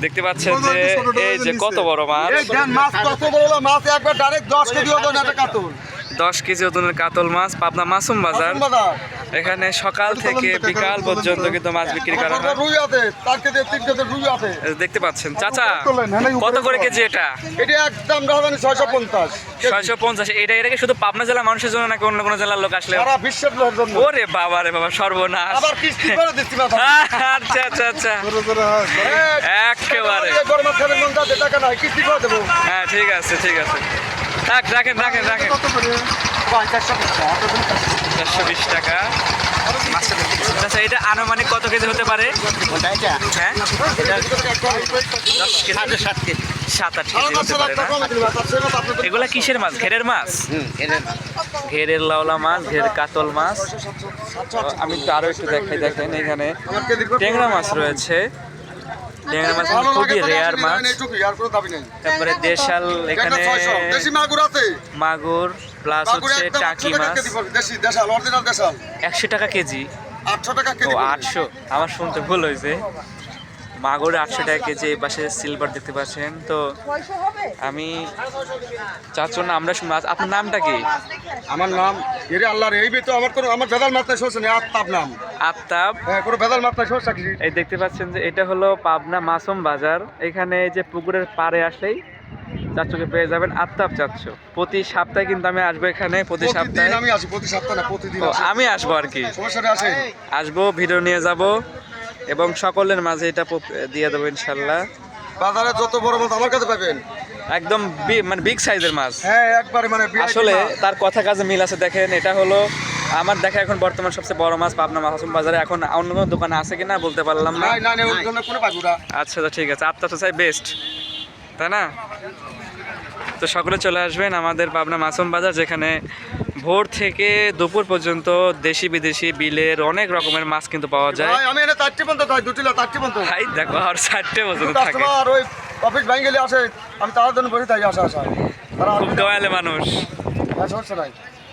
দেখতে পাচ্ছেন যে এই যে কত বড় মাছ, মাছ কত বড় মাছ, একবার ডাইরেক্ট 10 কেজি ওজন একটা কাতল, 10 কেজি ওজনের কাতল মাছ, পাবনা মাসুম বাজার। এখানে সকাল থেকে বিকাল পর্যন্ত কিন্তু মাছ বিক্রি করা হয়। রুই আছে, 4 কেজি 3 কেজি রুই আছে। দেখতে পাচ্ছেন চাচা, কত করে কেজি এটা? এটা একদম রাজধানী 650। 650। এটা কি শুধু পাবনা জেলা মানুষের জন্য নাকি অন্য কোনো জেলার লোক আসলে? সারা বিশ্বের লোকের জন্য। ওরে বাবা রে বাবা, সর্বনাশ। আবার কিস্তি করে দিচ্ছি মাথা। আচ্ছা আচ্ছা আচ্ছা, একেবারে। এই গরম মাছের মন যাতে টাকা নাই, কিস্তি করে দেবো। হ্যাঁ ঠিক আছে ঠিক আছে, রাখেন রাখেন রাখেন। 420 টাকা। আচ্ছা, এটা আনুমানিক কত কেজি হতে পারে? হ্যাঁ, 7-8 কেজি হতে পারে না? এগুলা কিসের মাছ? ঘেরের মাছ? ঘেরের লাউলা মাছ, ঘের কাতল মাছ। আমি একটু আরো একটু দেখাই, দেখেন এখানে ট্যাংরা মাছ রয়েছে। ট্যাংরা মাছ খুবই রেয়ার মাছ। তারপরে দেশাল, এখানে মাগুর প্লাস হচ্ছে টাকি মাছ। 100 টাকা কেজি। 800 টাকা কেজি। ও 800, আমার শুনতে ভুল হয়েছে। মাগুর 800 টাকা কেজি। এই পাশে সিলভার দেখতে পাচ্ছেন। তো আমি চাচ্ছুন না, আমরা মাছ। আপনার নামটা কি? আমার নাম এরে আল্লাহর, এই তো আমার ভেদাল মাত্রায় শোষ নেই। আফতাব নাম। আফতাব। হ্যাঁ, কোনো ভেদাল মাত্রায় শোষ রাখি। এই দেখতে পাচ্ছেন যে এটা হলো পাবনা মাসুম বাজার। এখানে যে পুকুরের পাড়ে আসলেই চাচ্চুকে পেয়ে যাবেন, আফতাব চাচ্চু। প্রতি সপ্তাহে কিন্তু আমি আসবো এখানে, প্রতি সপ্তাহে আমি আসি, প্রতি সপ্তাহে না, প্রতিদিন আমি আসবো আর কি। সমস্যাটা আসে, আসবো, ভিডিও নিয়ে যাব এবং সকলের মাঝে এটা দিয়ে দেবো ইনশাল্লাহ। বাজারে যত বড় মাছ আমার কাছে পাবেন, একদম মানে বিগ সাইজের মাছ। হ্যাঁ একবারে, মানে আসলে তার কথা কাজে মিল আছে। দেখেন এটা হলো আমার দেখা এখন বর্তমান সবচেয়ে বড় মাছ পাবনা মাসুম বাজারে। এখন অন্য কোনো দোকানে আছে কিনা বলতে পারলাম না। আচ্ছা তো ঠিক আছে, আপনার তো চাই বেস্ট, তাই না? তো সকলে চলে আসবেন আমাদের পাবনা মাসুম বাজার, যেখানে ভোর থেকে দুপুর পর্যন্ত দেশি বিদেশি বিলের অনেক রকমের মাছ কিন্তু পাওয়া যায়। আমি এনে 4টি পর্যন্ত তাই 2 কিলো 4টি পর্যন্ত। ভাই দেখো, আর 4টে পর্যন্ত থাকে। কাস্টমার ওই অফিস ভাঙ গেলে আসে, আমি তার জন্য বসে থাকি। আসা খুব দয়ালু মানুষ। সমস্যা নাই।